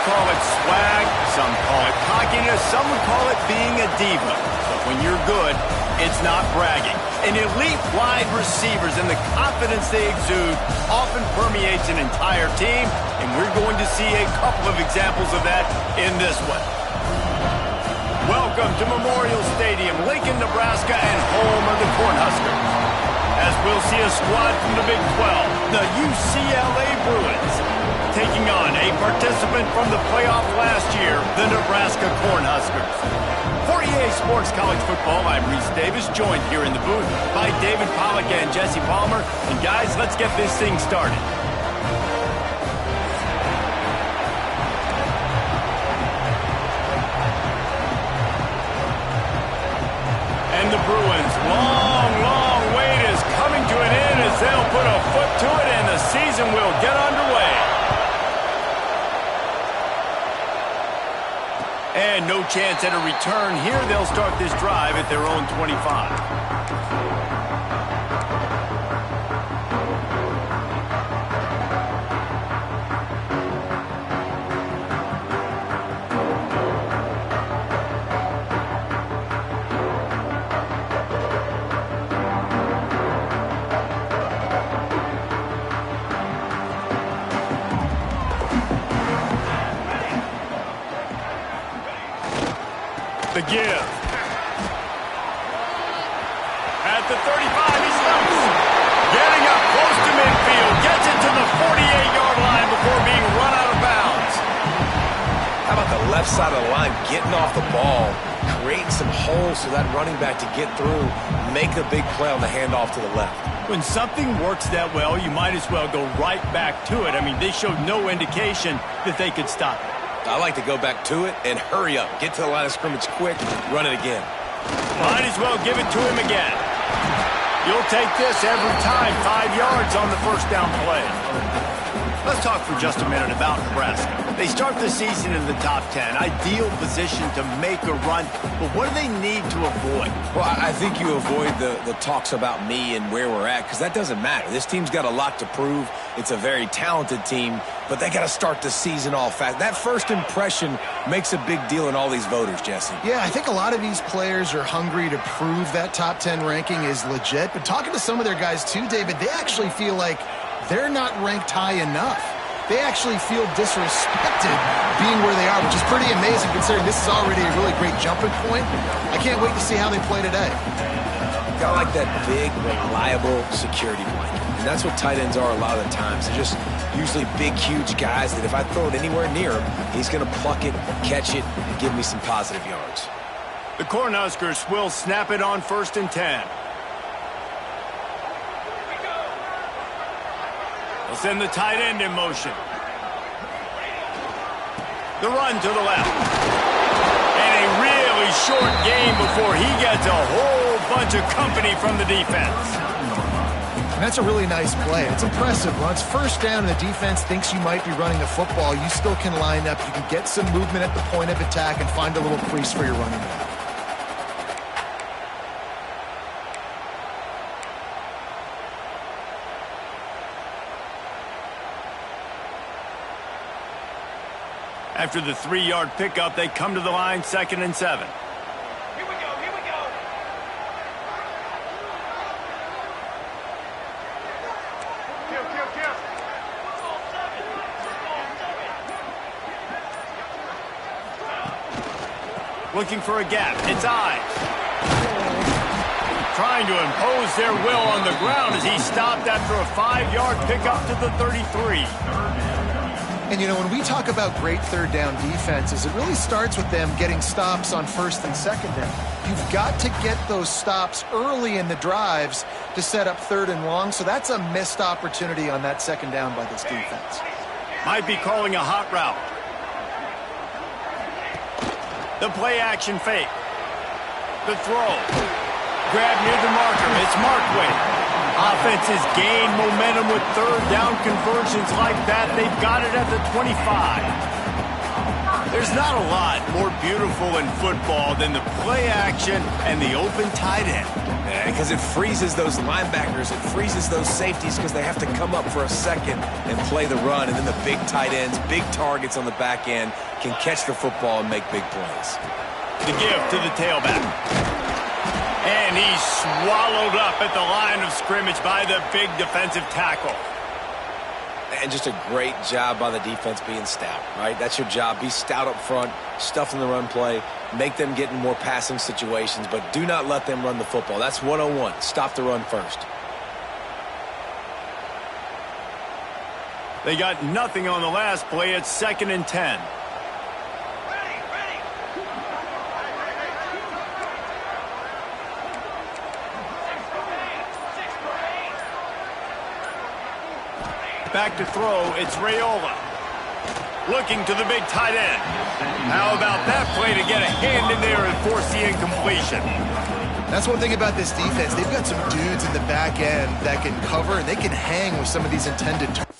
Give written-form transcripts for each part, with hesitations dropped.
call it swag, some call it cockiness, some would call it being a diva. But when you're good, it's not bragging. An elite wide receivers and the confidence they exude often permeates an entire team, and we're going to see a couple of examples of that in this one. Welcome to Memorial Stadium, Lincoln, Nebraska, and home of the Cornhuskers. As we'll see a squad from the Big 12, the UCLA Bruins, taking on a participant from the playoff last year, the Nebraska Cornhuskers. For EA Sports College Football, I'm Reese Davis, joined here in the booth by David Pollack and Jesse Palmer. And guys, let's get this thing started. And the Bruins' long wait is coming to an end as they'll put a foot to it and the season will get underway. And no chance at a return here. They'll start this drive at their own 25. The give. At the 35, he stops. Getting up close to midfield. Gets it to the 48-yard line before being run out of bounds. How about the left side of the line getting off the ball, creating some holes for that running back to get through, make a big play on the handoff to the left. When something works that well, you might as well go right back to it. I mean, they showed no indication that they could stop it. I like to go back to it and hurry up. Get to the line of scrimmage quick, run it again. Might as well give it to him again. You'll take this every time. 5 yards on the first down play. Let's talk for just a minute about Nebraska. They start the season in the top 10. Ideal position to make a run. But what do they need to avoid? Well, I think you avoid the talks about me and where we're at, because that doesn't matter. This team's got a lot to prove. It's a very talented team, but they got to start the season all fast. That first impression makes a big deal in all these voters, Jesse. Yeah, I think a lot of these players are hungry to prove that top 10 ranking is legit. But talking to some of their guys too, David, they actually feel like they're not ranked high enough. They actually feel disrespected being where they are, which is pretty amazing considering this is already a really great jumping point. I can't wait to see how they play today. Got like that big, reliable security blanket. And that's what tight ends are a lot of the times. They're just usually big, huge guys that if I throw it anywhere near him, he's going to pluck it, catch it, and give me some positive yards. The Cornhuskers will snap it on 1st and 10. They'll send the tight end in motion. The run to the left. And a really short game before he gets a whole bunch of company from the defense. And that's a really nice play. It's impressive. Once first down and the defense thinks you might be running the football, you still can line up. You can get some movement at the point of attack and find a little crease for your running back. After the 3-yard pickup, they come to the line 2nd and 7. Here we go. Kill. Looking for a gap. It's Ives. Trying to impose their will on the ground as he stopped after a 5-yard pickup to the 33. And, you know, when we talk about great third down defenses, it really starts with them getting stops on 1st and 2nd down. You've got to get those stops early in the drives to set up 3rd and long, so that's a missed opportunity on that 2nd down by this defense. Might be calling a hot route. The play action fake. The throw. Grab near the marker. It's Markway. Offenses gain momentum with 3rd down conversions like that. They've got it at the 25. There's not a lot more beautiful in football than the play action and the open tight end. Yeah, because it freezes those linebackers. It freezes those safeties because they have to come up for a second and play the run. And then the big tight ends, big targets on the back end can catch the football and make big plays. The give to the tailback. And he's swallowed up at the line of scrimmage by the big defensive tackle. And just a great job by the defense being stout, right? That's your job. Be stout up front, stuff in the run play, make them get in more passing situations, but do not let them run the football. That's 101. Stop the run first. They got nothing on the last play. It's 2nd and 10. Back to throw, it's Raiola. Looking to the big tight end. How about that play to get a hand in there and force the incompletion? That's one thing about this defense. They've got some dudes in the back end that can cover, and they can hang with some of these intended targets.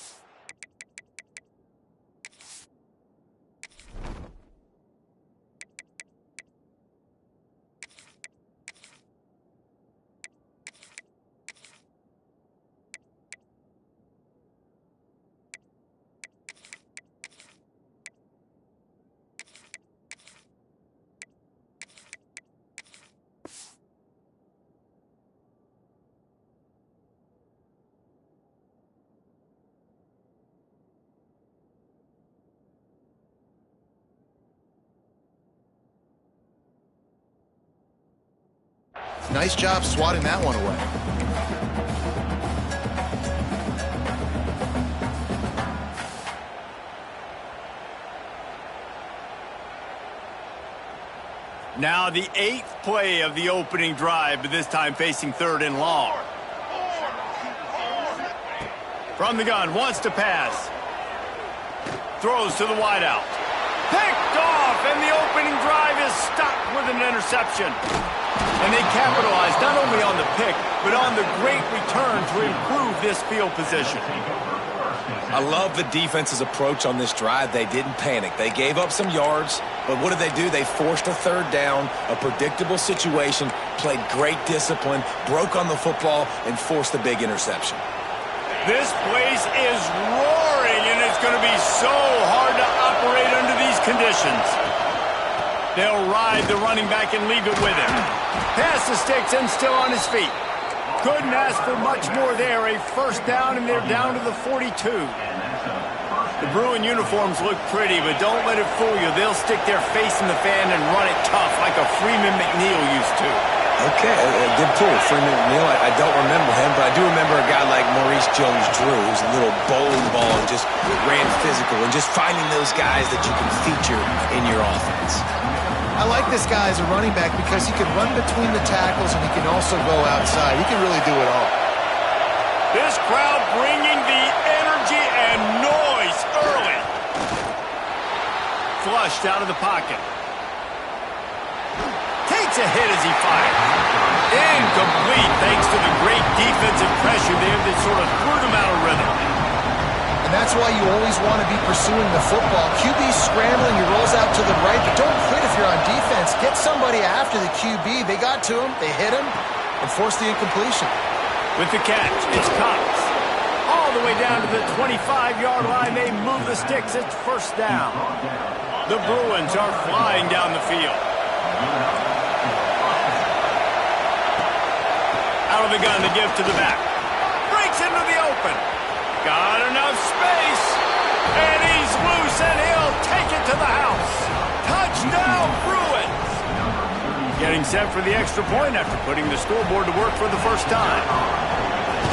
Nice job swatting that one away. Now the 8th play of the opening drive, but this time facing 3rd and long. From the gun, wants to pass. Throws to the wideout. Picked off, and the opening drive is stopped with an interception. And they capitalized not only on the pick, but on the great return to improve this field position. I love the defense's approach on this drive. They didn't panic. They gave up some yards, but what did they do? They forced a 3rd down, a predictable situation, played great discipline, broke on the football, and forced the big interception. This place is roaring, and it's going to be so hard to operate under these conditions. They'll ride the running back and leave it with him. Pass the sticks and still on his feet. Couldn't ask for much more there. A 1st down, and they're down to the 42. The Bruin uniforms look pretty, but don't let it fool you. They'll stick their face in the fan and run it tough like a Freeman McNeil used to. Okay, a good pull. Freeman McNeil, I don't remember him, but I do remember a guy like Maurice Jones-Drew, who's a little bowling ball and just ran physical, and just finding those guys that you can feature in your offense. I like this guy as a running back because he can run between the tackles and he can also go outside. He can really do it all. This crowd bringing the energy and noise early. Flushed out of the pocket. Takes a hit as he fires. Incomplete thanks to the great defensive pressure there that sort of threw them out of rhythm. And that's why you always want to be pursuing the football. QB's scrambling, he rolls out to the right, but don't quit if you're on defense. Get somebody after the QB. They got to him, they hit him, and forced the incompletion. With the catch, it's Cox. All the way down to the 25-yard line, they move the sticks. It's 1st down. The Bruins are flying down the field. Out of the gun to give to the back. Breaks into the open. Got enough space, and he's loose, and he'll take it to the house. Touchdown, Bruins! Getting set for the extra point after putting the scoreboard to work for the 1st time.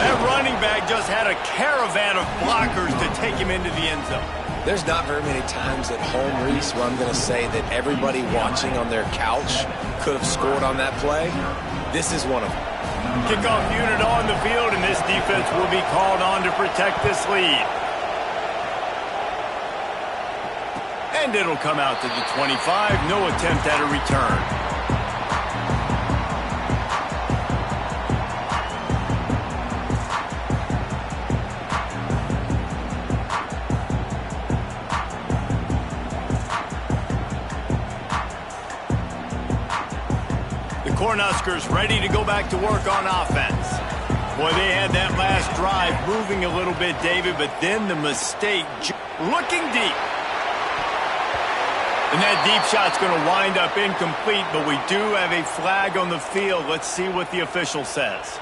That running back just had a caravan of blockers to take him into the end zone. There's not very many times at home, Reese, where I'm going to say that everybody watching on their couch could have scored on that play. This is one of them. Kickoff unit on the field, and this defense will be called on to protect this lead. And it'll come out to the 25. No attempt at a return. Cornhuskers ready to go back to work on offense. Boy, they had that last drive moving a little bit, David, but then the mistake. Looking deep. And that deep shot's going to wind up incomplete, but we do have a flag on the field. Let's see what the official says.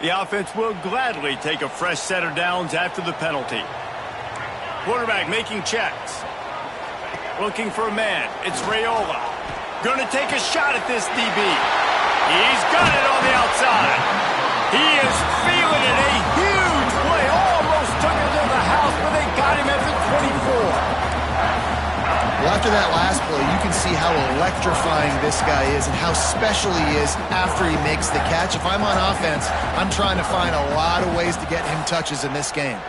The offense will gladly take a fresh set of downs after the penalty. Quarterback making checks. Looking for a man. It's Raiola. Going to take a shot at this DB. He's got it on the outside. He is feeling it. A huge play. Almost took it to the house, but they got him at the 24. Well, after that last play, you can see how electrifying this guy is and how special he is after he makes the catch. If I'm on offense, I'm trying to find a lot of ways to get him touches in this game.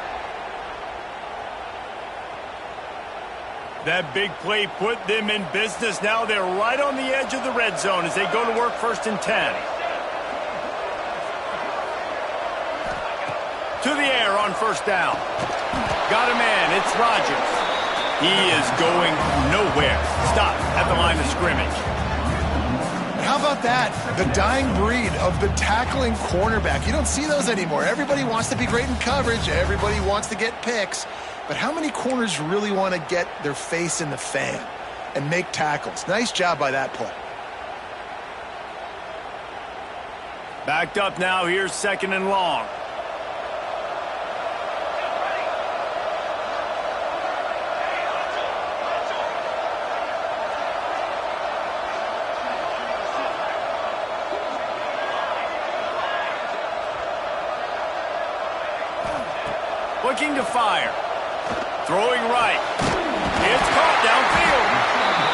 That big play put them in business. Now they're right on the edge of the red zone as they go to work 1st and 10. To the air on 1st down. Got a man. It's Rodgers. He is going nowhere. Stop at the line of scrimmage. How about that? The dying breed of the tackling cornerback. You don't see those anymore. Everybody wants to be great in coverage. Everybody wants to get picks. But how many corners really want to get their face in the fan and make tackles? Nice job by that play. Backed up now. Here's 2nd and long. Looking to fire. Throwing right. It's caught downfield.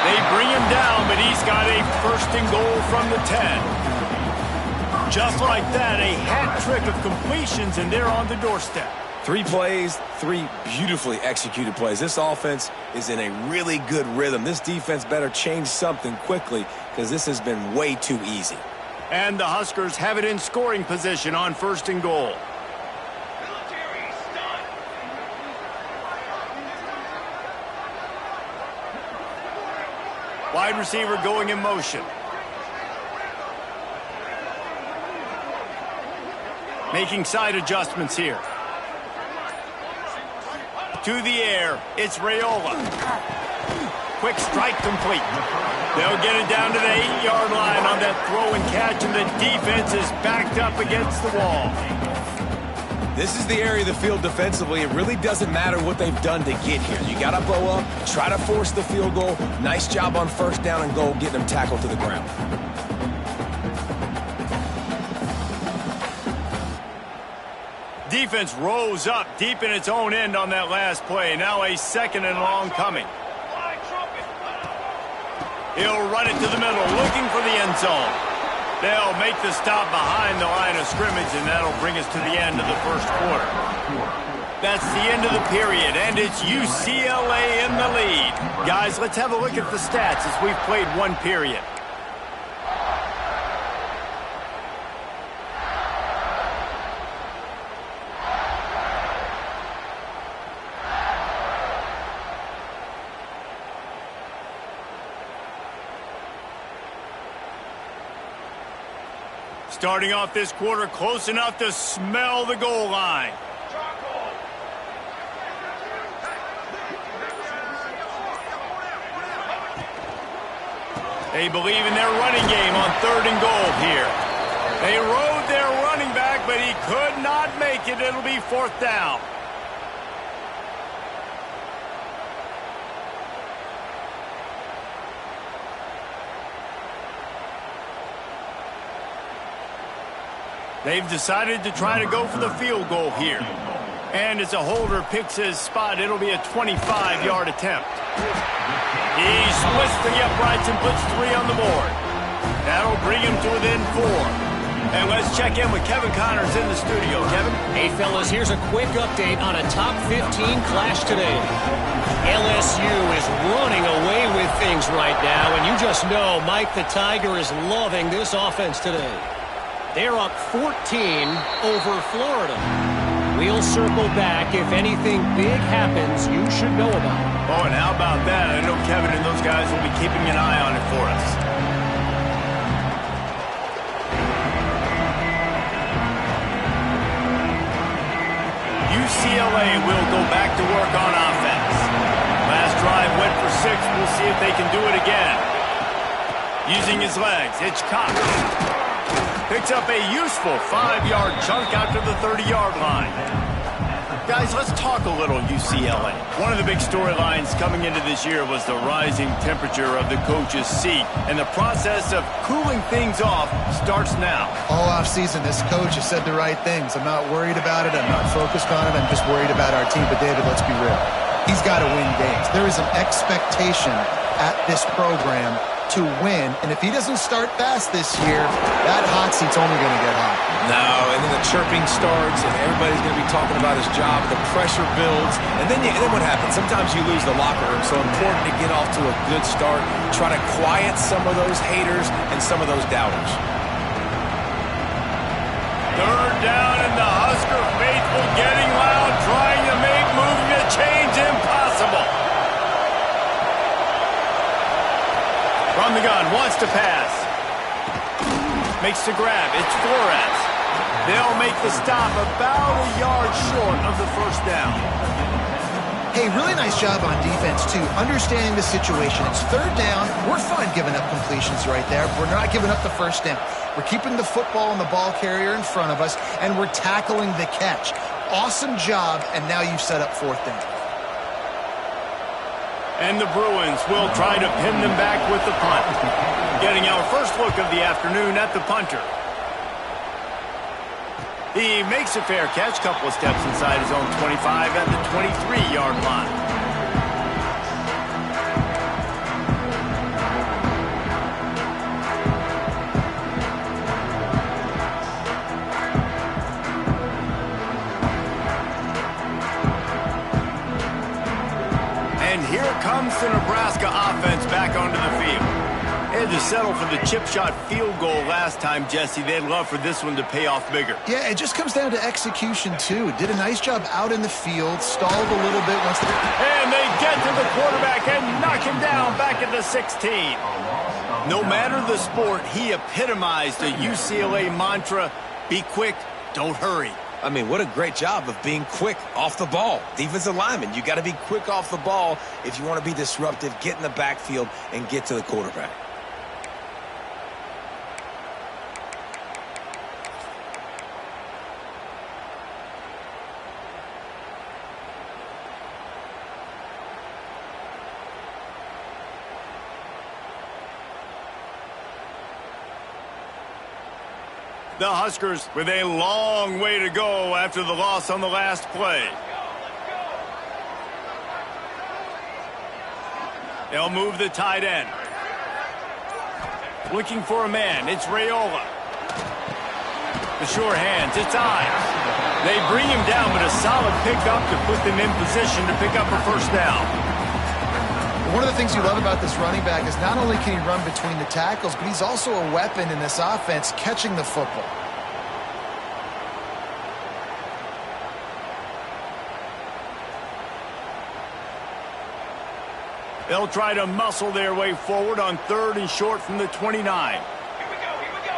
They bring him down, but he's got a 1st and goal from the 10. Just like that, a hat trick of completions, and they're on the doorstep. 3 plays, 3 beautifully executed plays. This offense is in a really good rhythm. This defense better change something quickly because this has been way too easy. And the Huskers have it in scoring position on 1st and goal. Wide receiver going in motion. Making side adjustments here. To the air, it's Raiola. Quick strike complete. They'll get it down to the 8-yard line on that throw and catch, and the defense is backed up against the wall. This is the area of the field defensively. It really doesn't matter what they've done to get here. You got to blow up, try to force the field goal. Nice job on 1st down and goal, getting them tackled to the ground. Defense rose up deep in its own end on that last play. Now a 2nd and long coming. He'll run it to the middle, looking for the end zone. They'll make the stop behind the line of scrimmage, and that'll bring us to the end of the 1st quarter. That's the end of the period, and it's UCLA in the lead. Guys, let's have a look at the stats as we've played 1 period. Starting off this quarter close enough to smell the goal line. They believe in their running game on 3rd and goal here. They rode their running back, but he could not make it. It'll be 4th down. They've decided to try to go for the field goal here. And as a holder picks his spot, it'll be a 25-yard attempt. He splits the uprights and puts 3 on the board. That'll bring him to within 4. And let's check in with Kevin Connors in the studio. Kevin? Hey, fellas, here's a quick update on a top 15 clash today. LSU is running away with things right now, and you just know Mike the Tiger is loving this offense today. They're up 14 over Florida. We'll circle back if anything big happens you should know about. Oh, and how about that? I know Kevin and those guys will be keeping an eye on it for us. UCLA will go back to work on offense. Last drive went for 6. We'll see if they can do it again. Using his legs, Hitchcock picks up a useful 5-yard chunk out to the 30-yard line. Guys, let's talk a little UCLA. One of the big storylines coming into this year was the rising temperature of the coach's seat, and the process of cooling things off starts now. All offseason, this coach has said the right things. I'm not worried about it. I'm not focused on it. I'm just worried about our team. But, David, let's be real. He's got to win games. There is an expectation at this program to win, and if he doesn't start fast this year, that hot seat's only going to get hot. No, and then the chirping starts, and everybody's going to be talking about his job. The pressure builds, and then what happens? Sometimes you lose the locker room, so important to get off to a good start. Try to quiet some of those haters and some of those doubters. Third down, and the Husker faithful getting loud, trying to make moving a change impossible. From the gun, wants to pass. Makes the grab. It's Flores. They'll make the stop about a yard short of the first down. Hey, really nice job on defense, too, understanding the situation. It's third down. We're fine giving up completions right there. We're not giving up the first down. We're keeping the football and the ball carrier in front of us, and we're tackling the catch. Awesome job, and now you've set up fourth down. And the Bruins will try to pin them back with the punt. Getting our first look of the afternoon at the punter. He makes a fair catch, couple of steps inside his own 25 at the 23-yard line. And here comes the Nebraska offense back onto the field. They had to settle for the chip shot field goal last time, Jesse. They'd love for this one to pay off bigger. Yeah, it just comes down to execution, too. Did a nice job out in the field, stalled a little bit once they... And they get to the quarterback and knock him down back at the 16. No matter the sport, he epitomized the UCLA mantra, be quick, don't hurry. I mean, what a great job of being quick off the ball. Defensive lineman, you got to be quick off the ball if you want to be disruptive, get in the backfield, and get to the quarterback. The Huskers with a long way to go after the loss on the last play. They'll move the tight end. Looking for a man. It's Raiola. The sure hands. It's Ives. They bring him down, but a solid pickup to put them in position to pick up a first down. One of the things you love about this running back is not only can he run between the tackles, but he's also a weapon in this offense catching the football. They'll try to muscle their way forward on third and short from the 29. Here we go.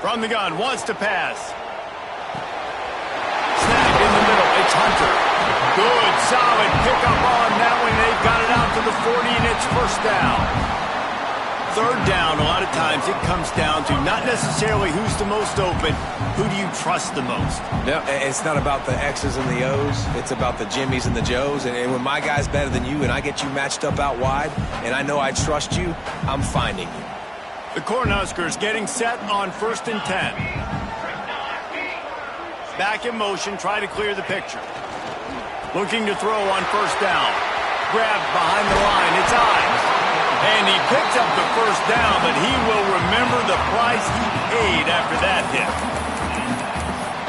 From the gun, wants to pass. Snap in the middle, it's Hunter. Good, solid pickup on that one. They've got it out to the 40, and it's first down. Third down, a lot of times it comes down to not necessarily who's the most open, who do you trust the most? No, it's not about the X's and the O's. It's about the Jimmys and the Joes. And when my guy's better than you and I get you matched up out wide and I know I trust you, I'm finding you. The Cornhuskers getting set on 1st and 10. Back in motion, try to clear the picture. Looking to throw on first down. Grabbed behind the line, it's Ives. And he picked up the first down, but he will remember the price he paid after that hit.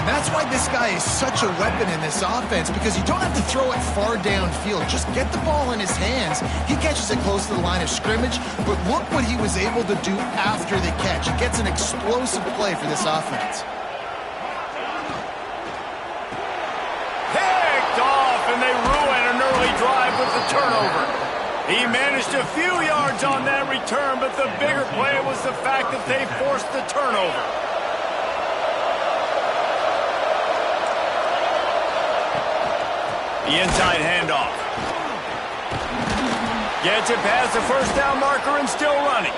And that's why this guy is such a weapon in this offense, because you don't have to throw it far downfield. Just get the ball in his hands. He catches it close to the line of scrimmage, but look what he was able to do after the catch. He gets an explosive play for this offense. Picked off, and they ruin an early drive with the turnover. He managed a few yards on that return, but the bigger play was the fact that they forced the turnover. The inside handoff. Gets it past the first down marker and still running.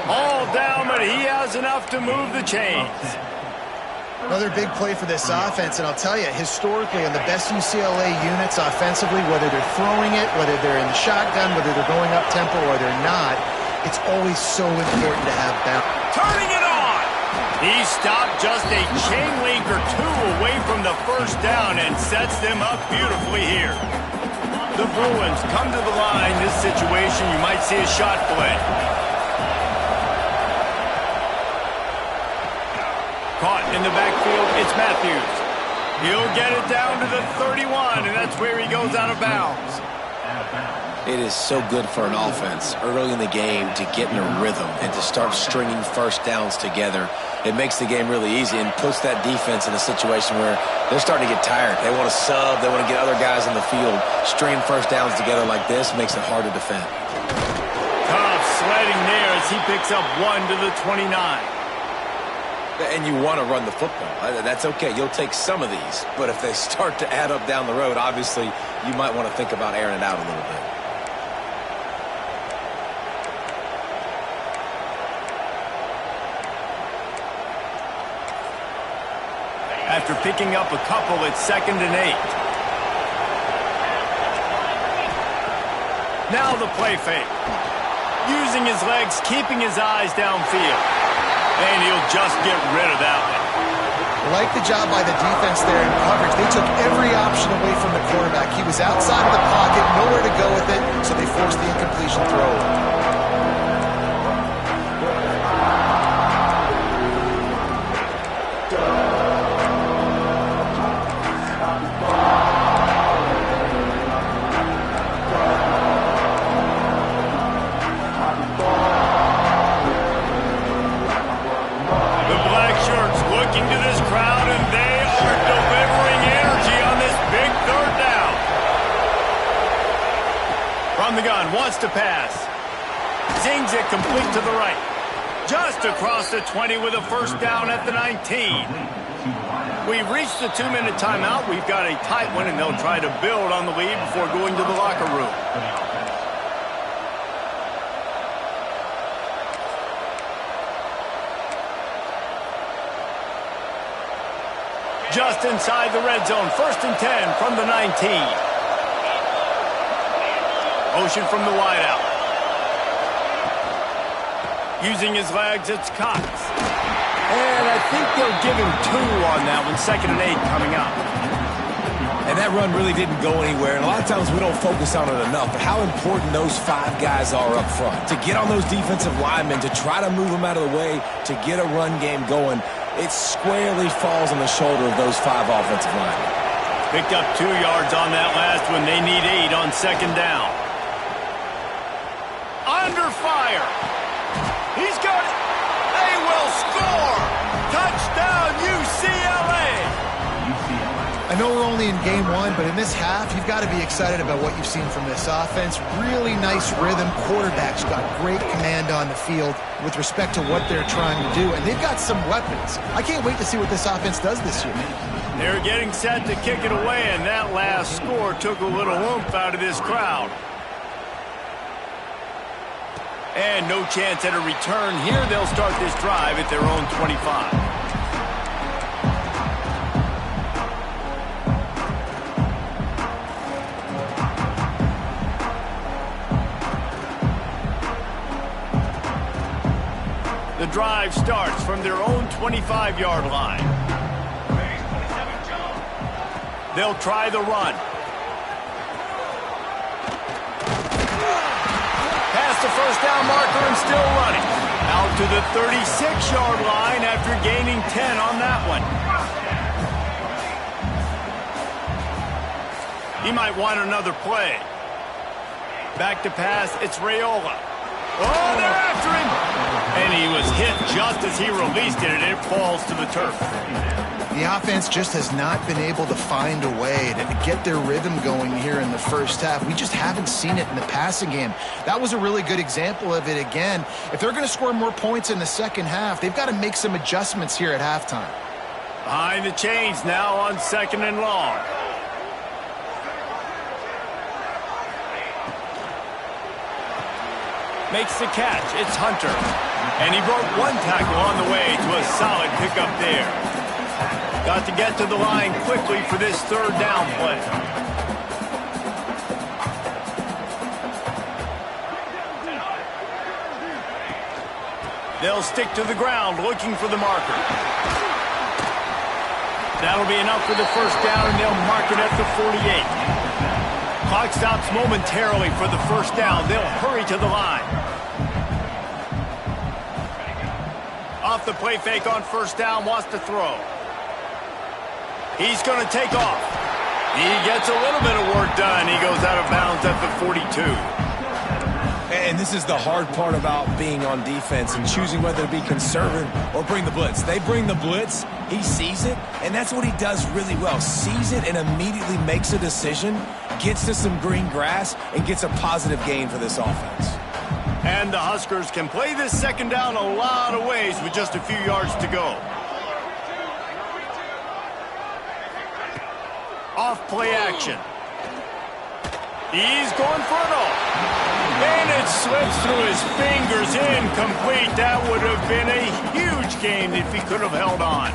All down, but he has enough to move the chains. Another big play for this offense, and I'll tell you, historically, on the best UCLA units offensively, whether they're throwing it, whether they're in the shotgun, whether they're going up-tempo or they're not, it's always so important to have balance. Turning it on! He stopped just a chain link or two away from the first down and sets them up beautifully here. The Bruins come to the line. This situation, you might see a shot play. Caught in the backfield, it's Matthews. He'll get it down to the 31, and that's where he goes out of bounds. It is so good for an offense early in the game to get in a rhythm and to start stringing first downs together. It makes the game really easy and puts that defense in a situation where they're starting to get tired. They want to sub. They want to get other guys in the field. Stringing first downs together like this makes it hard to defend. Tough sledding there as he picks up 1 to the 29. And you want to run the football. That's okay. You'll take some of these. But if they start to add up down the road, obviously you might want to think about airing it out a little bit. After picking up a couple, it's 2nd and 8. Now the play fake. Using his legs, keeping his eyes downfield. And he'll just get rid of that one. I like the job by the defense there in coverage. They took every option away from the quarterback. He was outside of the pocket, nowhere to go with it, so they forced the incompletion throw. The gun wants to pass. Zings it complete to the right. Just across the 20 with a first down at the 19. We've reached the 2-minute timeout. We've got a tight one, and they'll try to build on the lead before going to the locker room. Just inside the red zone. 1st and 10 from the 19. Motion from the wideout. Using his legs, it's Cox. And I think they'll give him 2 on that one. 2nd and 8 coming up. And that run really didn't go anywhere. And a lot of times we don't focus on it enough. But how important those 5 guys are up front. To get on those defensive linemen, to try to move them out of the way, to get a run game going, it squarely falls on the shoulder of those 5 offensive linemen. Picked up 2 yards on that last one. They need 8 on 2nd down. Under fire. He's got it. They will score. Touchdown, UCLA. I know we're only in game 1, but in this half, you've got to be excited about what you've seen from this offense. Really nice rhythm. Quarterback's got great command on the field with respect to what they're trying to do, and they've got some weapons. I can't wait to see what this offense does this year. They're getting set to kick it away, and that last score took a little oomph out of this crowd. And no chance at a return here. They'll start this drive at their own 25. The drive starts from their own 25-yard line. They'll try the run. Past the first down marker and still running. Out to the 36-yard line after gaining 10 on that one. He might want another play. Back to pass, it's Raiola. Oh, they're after him! And he was hit just as he released it, and it falls to the turf. The offense just has not been able to find a way to get their rhythm going here in the first half. We just haven't seen it in the passing game. That was a really good example of it again. If they're going to score more points in the second half, they've got to make some adjustments here at halftime. Behind the chains now on 2nd and long. Makes the catch. It's Hunter. And he broke one tackle on the way to a solid pickup there. Got to get to the line quickly for this 3rd down play. They'll stick to the ground looking for the marker. That'll be enough for the 1st down, and they'll mark it at the 48. Clock stops momentarily for the 1st down. They'll hurry to the line. Off the play fake on 1st down, wants to throw. He's going to take off. He gets a little bit of work done. He goes out of bounds at the 42. And this is the hard part about being on defense and choosing whether to be conservative or bring the blitz. They bring the blitz, he sees it, and that's what he does really well. Sees it and immediately makes a decision, gets to some green grass, and gets a positive gain for this offense. And the Huskers can play this 2nd down a lot of ways with just a few yards to go. Off play action. He's going for it all. And it slips through his fingers, incomplete. That would have been a huge gain if he could have held on.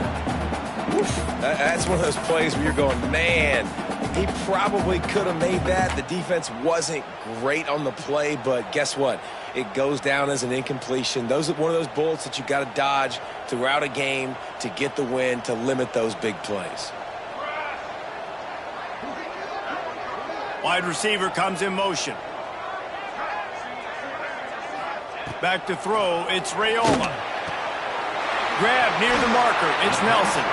Oof. That's one of those plays where you're going, man, he probably could have made that. The defense wasn't great on the play, but guess what? It goes down as an incompletion. Those are one of those bullets that you got to dodge throughout a game to get the win, to limit those big plays. Wide receiver comes in motion. Back to throw, it's Raiola. Grab near the marker, it's Nelson.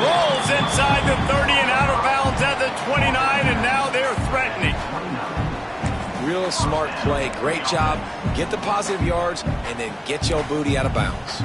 Rolls inside the 30 and out of bounds at the 29, and now they're threatening. Real smart play, great job. Get the positive yards, and then get your booty out of bounds.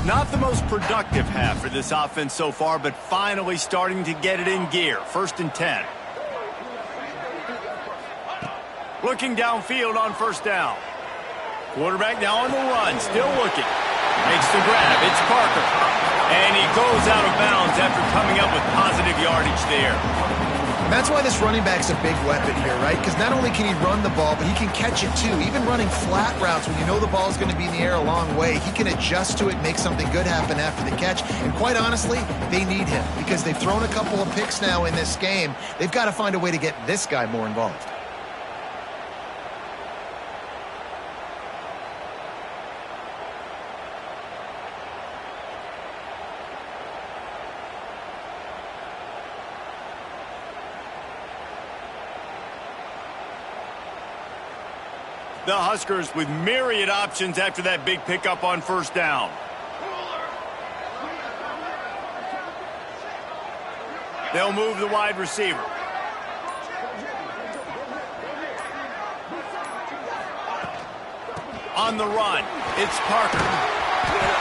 Not the most productive half for this offense so far, but finally starting to get it in gear. 1st and 10. Looking downfield on 1st down. Quarterback now on the run, still looking. Makes the grab, it's Parker. And he goes out of bounds after coming up with positive yardage there. That's why this running back's a big weapon here, right? Because not only can he run the ball, but he can catch it too. Even running flat routes when you know the ball is going to be in the air a long way, he can adjust to it, make something good happen after the catch. And quite honestly, they need him because they've thrown a couple of picks now in this game. They've got to find a way to get this guy more involved. The Huskers with myriad options after that big pickup on 1st down. They'll move the wide receiver. On the run, it's Parker.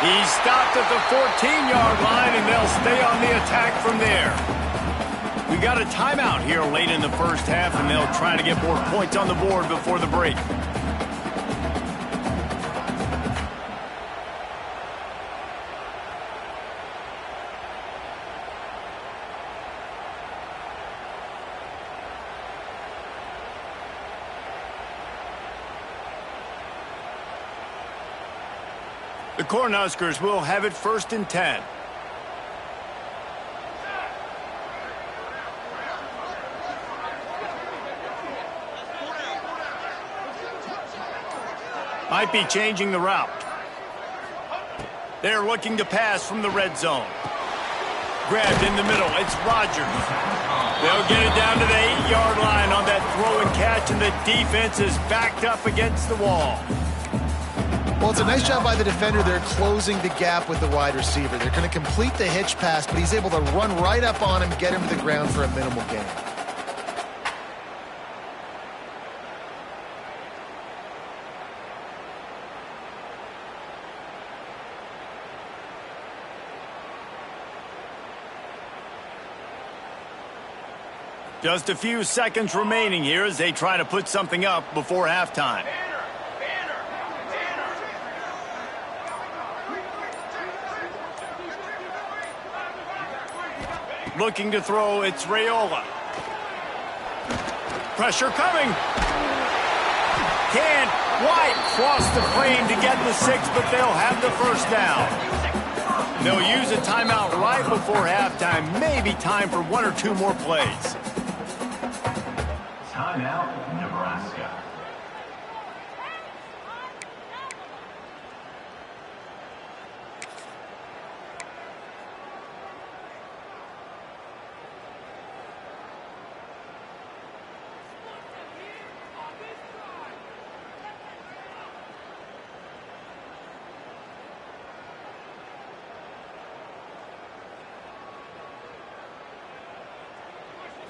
He's stopped at the 14-yard line, and they'll stay on the attack from there. We got a timeout here late in the 1st half, and they'll try to get more points on the board before the break. The Cornhuskers will have it 1st and 10. Might be changing the route. They're looking to pass from the red zone. Grabbed in the middle. It's Rodgers. They'll get it down to the 8-yard line on that throw and catch, and the defense is backed up against the wall. Well, it's a nice job by the defender. They're closing the gap with the wide receiver. They're going to complete the hitch pass, but he's able to run right up on him, get him to the ground for a minimal gain. Just a few seconds remaining here as they try to put something up before halftime. Looking to throw, it's Raiola. Pressure coming. Can't quite cross the plane to get the 6, but they'll have the first down. They'll use a timeout right before halftime. Maybe time for 1 or 2 more plays. Timeout, Nebraska.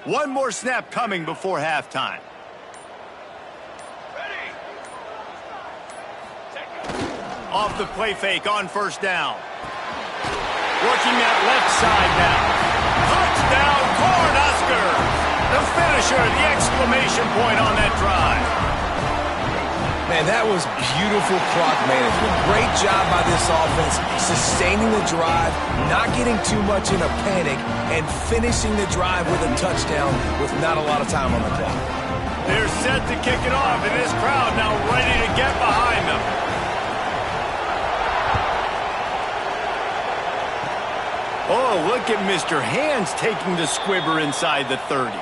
One more snap coming before halftime. Off the play fake on first down. Working that left side now. Touchdown, Cornhuskers! The finisher, the exclamation point on that drive. Man, that was beautiful clock management. Great job by this offense, sustaining the drive, not getting too much in a panic, and finishing the drive with a touchdown with not a lot of time on the clock. They're set to kick it off, and this crowd now ready to get behind them. Oh, look at Mr. Hands taking the squibber inside the 30.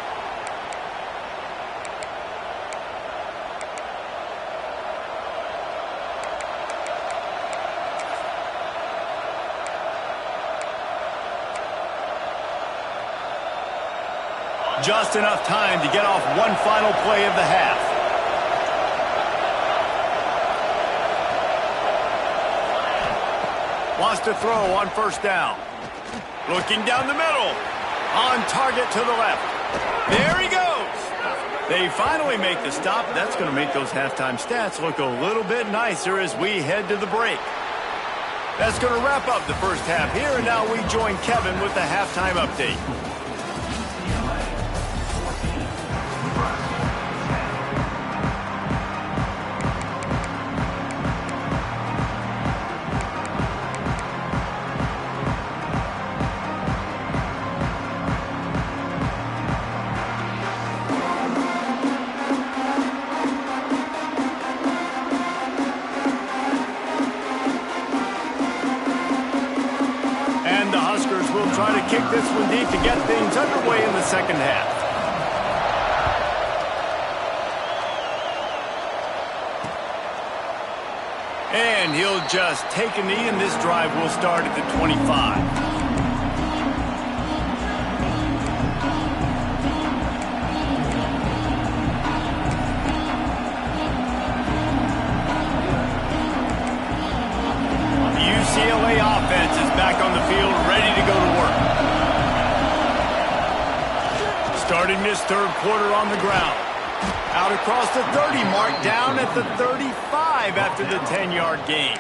Just enough time to get off one final play of the half. Wants to throw on first down. Looking down the middle. On target to the left. There he goes. They finally make the stop. That's going to make those halftime stats look a little bit nicer as we head to the break. That's going to wrap up the first half here, and now we join Kevin with the halftime update. Try to kick this one deep to get things underway in the second half. And he'll just take a knee, and this drive will start at the 25. UCLA offense is back on the field, ready to go to work. Starting this third quarter on the ground. Out across the 30 mark, down at the 35 after the 10-yard gain.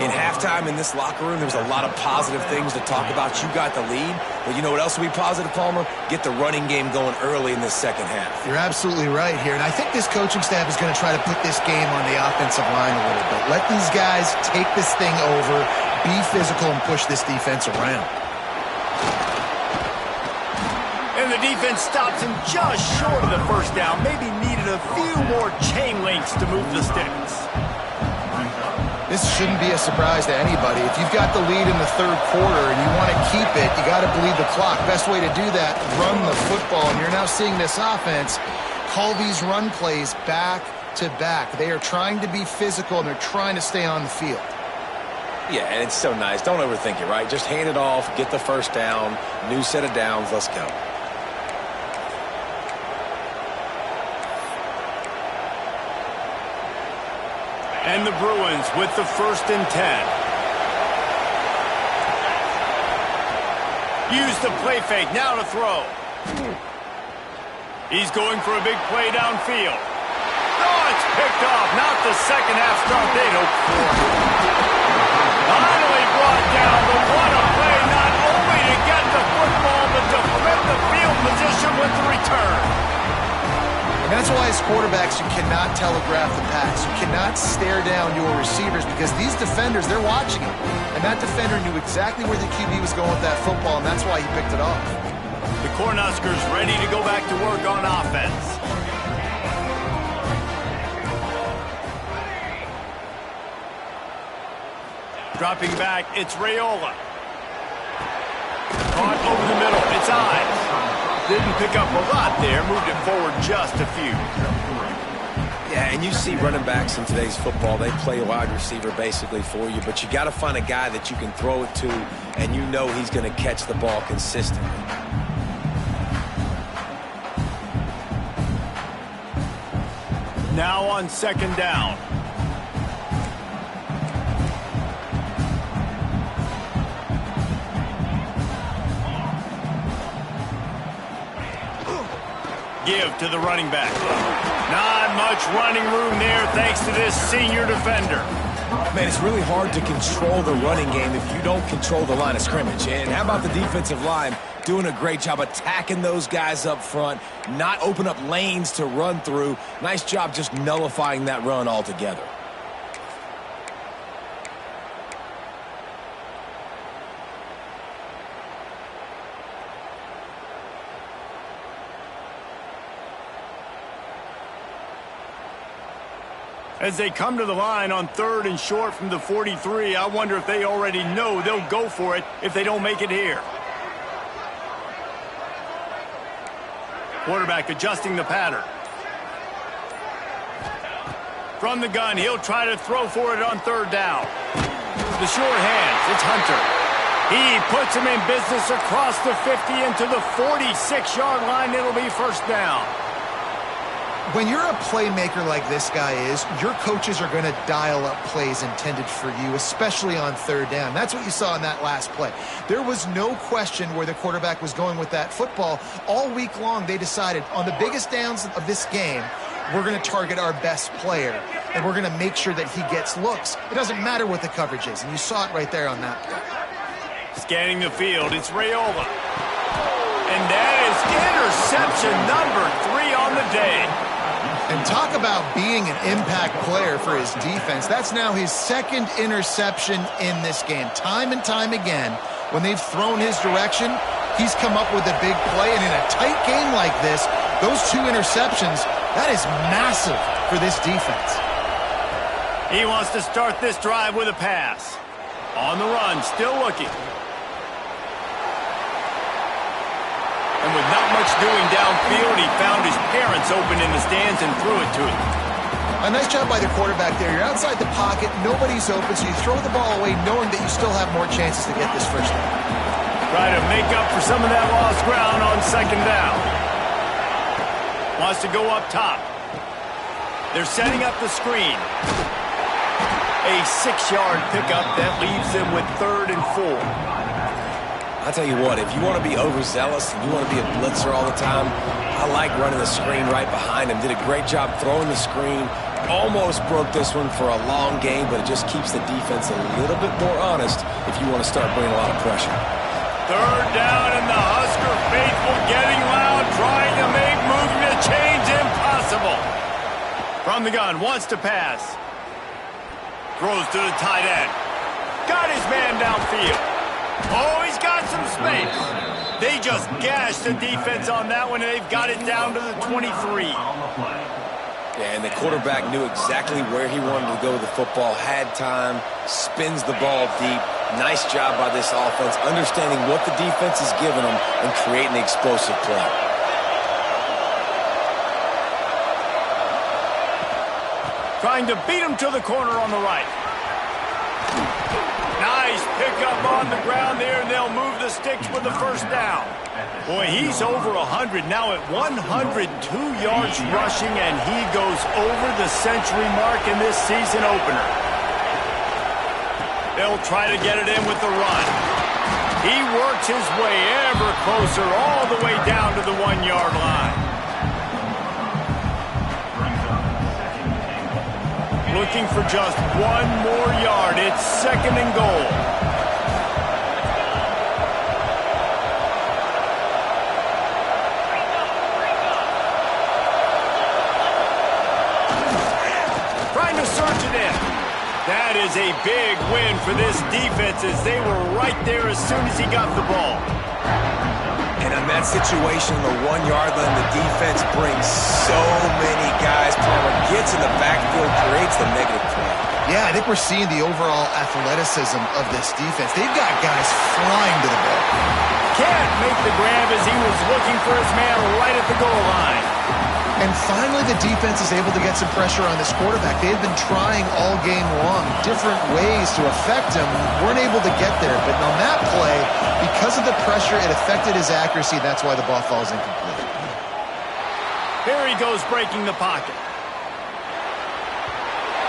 In halftime in this locker room, there's a lot of positive things to talk about. You got the lead, but you know what else will be positive, Palmer? Get the running game going early in this second half. You're absolutely right here, and I think this coaching staff is going to try to put this game on the offensive line a little bit. Let these guys take this thing over, be physical, and push this defense around. And the defense stops him just short of the first down. Maybe needed a few more chain links to move the sticks. This shouldn't be a surprise to anybody. If you've got the lead in the third quarter and you want to keep it, you got to bleed the clock. Best way to do that, run the football. And you're now seeing this offense call these run plays back to back. They are trying to be physical, and they're trying to stay on the field. Yeah, and it's so nice. Don't overthink it, right? Just hand it off, get the first down, new set of downs, let's go. And the Bruins with the 1st and 10. Use the play fake, now to throw. He's going for a big play downfield. Oh, it's picked off. Not the second half start they'd hoped for. Finally brought down, but what a play, not only to get the football, but to flip the field position with the return. And that's why as quarterbacks, you cannot telegraph the pass. You cannot stare down your receivers because these defenders, they're watching it. And that defender knew exactly where the QB was going with that football, and that's why he picked it off. The Cornhuskers ready to go back to work on offense. Dropping back, it's Raiola. Caught over the middle, it's Ives. Didn't pick up a lot there, moved it forward just a few. Yeah, and you see running backs in today's football, they play wide receiver basically for you, but you got to find a guy that you can throw it to, and you know he's going to catch the ball consistently. Now on 2nd down. Give to the running back. Not much running room there thanks to this senior defender. Man, it's really hard to control the running game if you don't control the line of scrimmage. And how about the defensive line doing a great job attacking those guys up front, not open up lanes to run through. Nice job just nullifying that run altogether. As they come to the line on 3rd and short from the 43, I wonder if they already know they'll go for it if they don't make it here. Quarterback adjusting the pattern. From the gun, he'll try to throw for it on 3rd down. The short hands, it's Hunter. He puts him in business across the 50 into the 46-yard line. It'll be 1st down. When you're a playmaker like this guy is, your coaches are going to dial up plays intended for you, especially on 3rd down. That's what you saw in that last play. There was no question where the quarterback was going with that football. All week long, they decided on the biggest downs of this game, we're going to target our best player, and we're going to make sure that he gets looks. It doesn't matter what the coverage is, and you saw it right there on that play. Scanning the field, it's Raiola. And that is interception number 3 on the day. And talk about being an impact player for his defense. That's now his 2nd interception in this game. Time and time again, when they've thrown his direction, he's come up with a big play. And in a tight game like this, those 2 interceptions, that is massive for this defense. He wants to start this drive with a pass. On the run, still looking. And with not much doing downfield, he found his parents open in the stands and threw it to him. A nice job by the quarterback there. You're outside the pocket, nobody's open, so you throw the ball away knowing that you still have more chances to get this 1st down. Try to make up for some of that lost ground on 2nd down. Wants to go up top. They're setting up the screen. A 6-yard pickup that leaves them with 3rd and 4. I'll tell you what, if you want to be overzealous and you want to be a blitzer all the time, I like running the screen right behind him. Did a great job throwing the screen. Almost broke this one for a long game, but it just keeps the defense a little bit more honest if you want to start bringing a lot of pressure. 3rd down and the Husker faithful getting loud, trying to make movement to change impossible. From the gun, wants to pass. Throws to the tight end. Got his man downfield. Oh, he's got some space. They just gashed the defense on that one, and they've got it down to the 23. Yeah, and the quarterback knew exactly where he wanted to go with the football, had time, spins the ball deep. Nice job by this offense, understanding what the defense is giving them and creating the explosive play. Trying to beat him to the corner on the right. pick up on the ground there, and they'll move the sticks with the first down. Boy, he's over 100 now at 102 yards rushing, and he goes over the century mark in this season opener. They'll try to get it in with the run. He works his way ever closer all the way down to the 1-yard line. Looking for just one more yard. It's 2nd and goal. Trying to surge it in. That is a big win for this defense as they were right there as soon as he got the ball. And in that situation, the 1-yard line, the defense brings so many guys. Palmer gets in the backfield, creates the negative play. Yeah, I think we're seeing the overall athleticism of this defense. They've got guys flying to the ball. Can't make the grab as he was looking for his man right at the goal line. And finally, the defense is able to get some pressure on this quarterback. They've been trying all game long, different ways to affect him. Weren't able to get there. But on that play, because of the pressure, it affected his accuracy. That's why the ball falls incomplete. Here he goes breaking the pocket.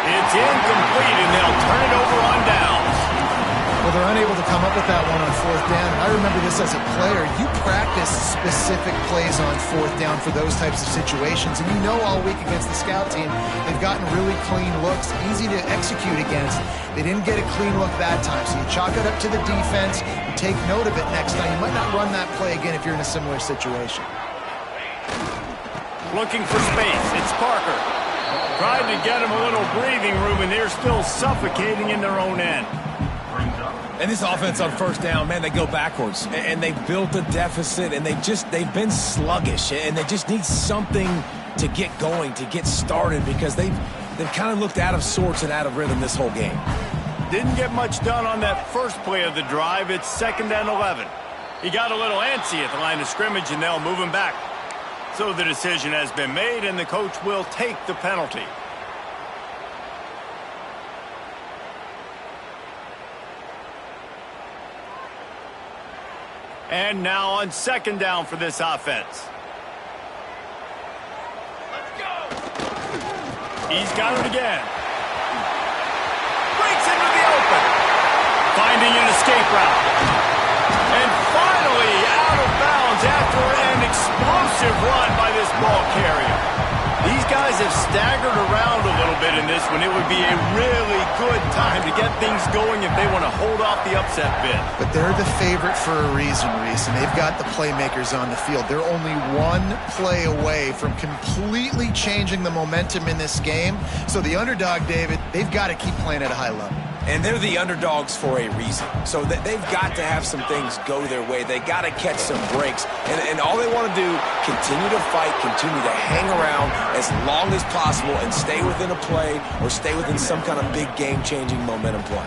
It's incomplete, and they'll turn it over on downs. Well, they're unable to come up with that one on 4th down. I remember this as a player. You practice specific plays on 4th down for those types of situations, and you know all week against the scout team, they've gotten really clean looks, easy to execute against. They didn't get a clean look that time, so you chalk it up to the defense. You take note of it next time. You might not run that play again if you're in a similar situation. Looking for space. It's Parker. Tried to get him a little breathing room, and they're still suffocating in their own end. And this offense on 1st down, man, they go backwards. And they built a deficit, and they've been sluggish. And they just need something to get going, to get started, because they've kind of looked out of sorts and out of rhythm this whole game. Didn't get much done on that first play of the drive. It's 2nd and 11. He got a little antsy at the line of scrimmage, and they'll move him back. So the decision has been made, and the coach will take the penalty. And now on 2nd down for this offense. Let's go. He's got it again. Breaks into the open. Finding an escape route. And finally out of bounds after an explosive run by this ball carrier. These guys have staggered around a little bit in this one. It would be a really good time to get things going if they want to hold off the upset bid. But they're the favorite for a reason, Reese, and they've got the playmakers on the field. They're only one play away from completely changing the momentum in this game. So the underdog, David, they've got to keep playing at a high level. And they're the underdogs for a reason. So they've got to have some things go their way. They got to catch some breaks. And all they want to do, continue to fight, continue to hang around as long as possible and stay within a play or stay within some kind of big game-changing momentum play.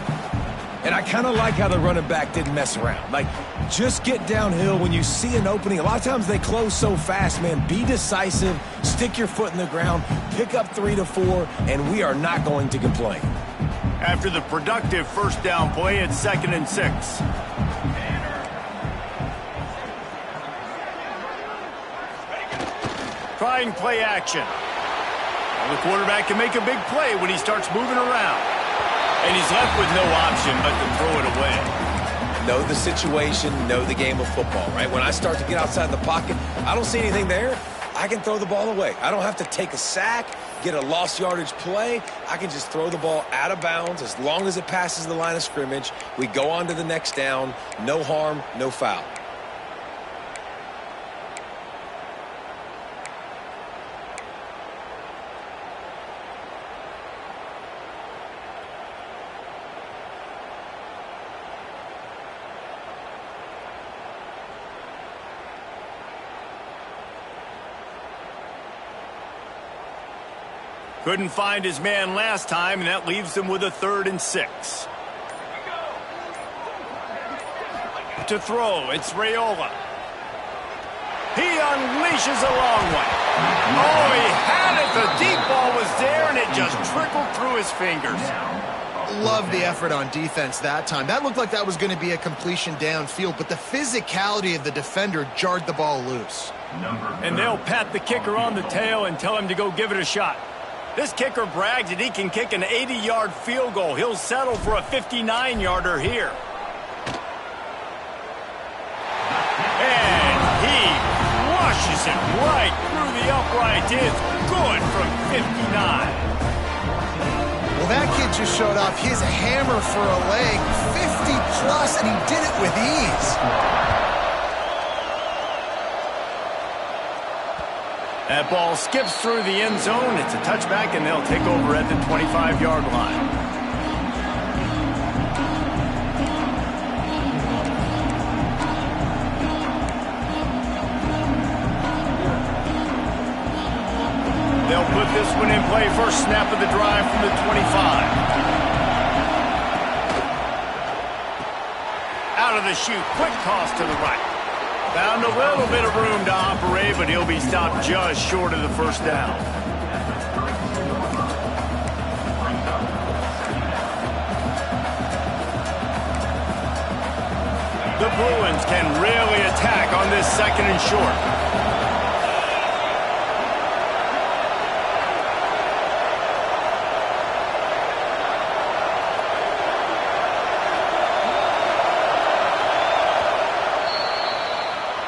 And I kind of like how the running back didn't mess around. Like, just get downhill when you see an opening. A lot of times they close so fast, man. Be decisive, stick your foot in the ground, pick up 3 to 4, and we are not going to complain. After the productive 1st down play, it's 2nd and 6. Trying play action. Well, the quarterback can make a big play when he starts moving around. And he's left with no option but to throw it away. Know the situation, know the game of football, right? When I start to get outside the pocket, I don't see anything there, I can throw the ball away. I don't have to take a sack, get a lost yardage play. I can just throw the ball out of bounds as long as it passes the line of scrimmage. We go on to the next down. No harm, no foul. Couldn't find his man last time, and that leaves him with a 3rd and 6. To throw, it's Raiola. He unleashes a long one. Oh, he had it. The deep ball was there, and it just trickled through his fingers. love the effort on defense that time. That looked like that was going to be a completion downfield, but the physicality of the defender jarred the ball loose. And they'll pat the kicker on the tail and tell him to go give it a shot. This kicker brags that he can kick an 80-yard field goal. He'll settle for a 59-yarder here. And he flushes it right through the uprights. It's good from 59. Well, that kid just showed off his hammer for a leg, 50-plus, and he did it with ease. That ball skips through the end zone. It's a touchback, and they'll take over at the 25-yard line. They'll put this one in play. First snap of the drive from the 25. Out of the chute, quick toss to the right. Found a little bit of room to operate, but he'll be stopped just short of the first down. The Bruins can really attack on this second and short.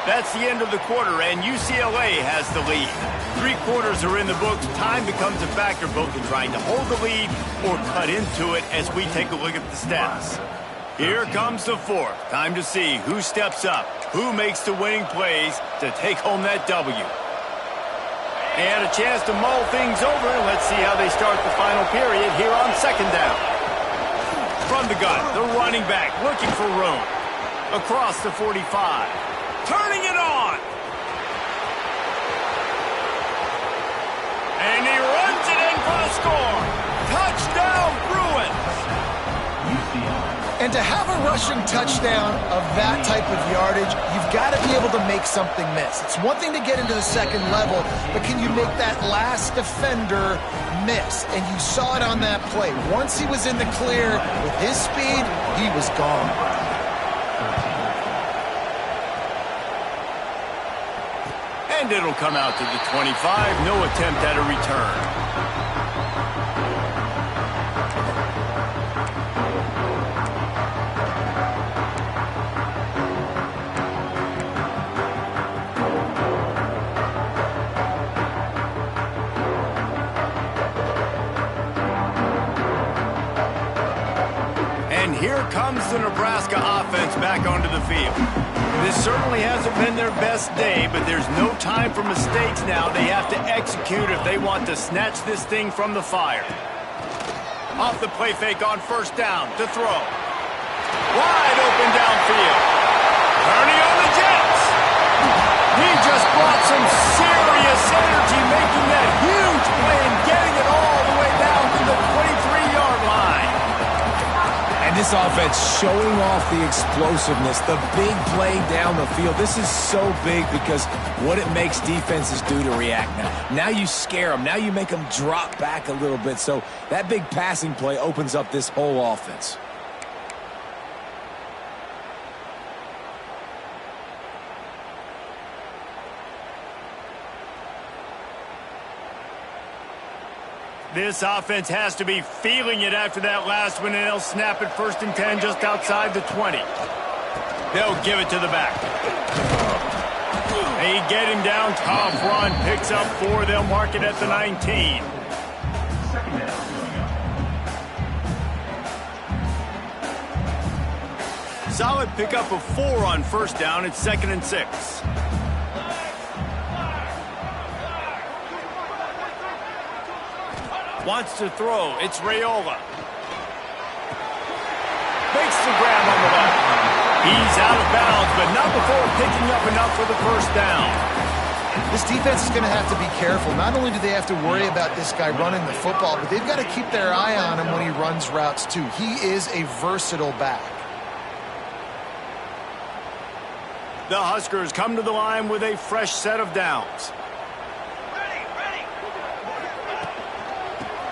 That's the end of the quarter, and UCLA has the lead. 3 quarters are in the books. Time becomes a factor both in trying to hold the lead or cut into it as we take a look at the stats. Here comes the fourth. Time to see who steps up, who makes the winning plays to take home that W. And a chance to mull things over. Let's see how they start the final period here on second down. From the gun, the running back looking for room. Across the 45. Turning it on. And he runs it in for the score. Touchdown, Bruins. And to have a rushing touchdown of that type of yardage, you've got to be able to make something miss. It's one thing to get into the second level, but can you make that last defender miss? And you saw it on that play. Once he was in the clear with his speed, he was gone. And it'll come out to the 25. No attempt at a return. And here comes the Nebraska offense back onto the field. This certainly hasn't been their best day, but there's no time for mistakes now. They have to execute if they want to snatch this thing from the fire. Off the play fake on first down to throw. Wide open downfield. Purdy on the Jets. He just brought some serious energy, making that huge play and getting it all the way down to the 23-yard line. And this offense showing off the explosiveness, the big play down the field. This is so big because what it makes defenses do to react now. Now you scare them. Now you make them drop back a little bit. So that big passing play opens up this whole offense. This offense has to be feeling it after that last one, and they'll snap it 1st and 10 just outside the 20. They'll give it to the back. They get him down, tough run, picks up 4. They'll mark it at the 19. Solid pickup of 4 on first down. It's 2nd and 6. Wants to throw. It's Raiola. Makes the grab on the left. He's out of bounds, but not before picking up enough for the first down. This defense is going to have to be careful. Not only do they have to worry about this guy running the football, but they've got to keep their eye on him when he runs routes too. He is a versatile back. The Huskers come to the line with a fresh set of downs.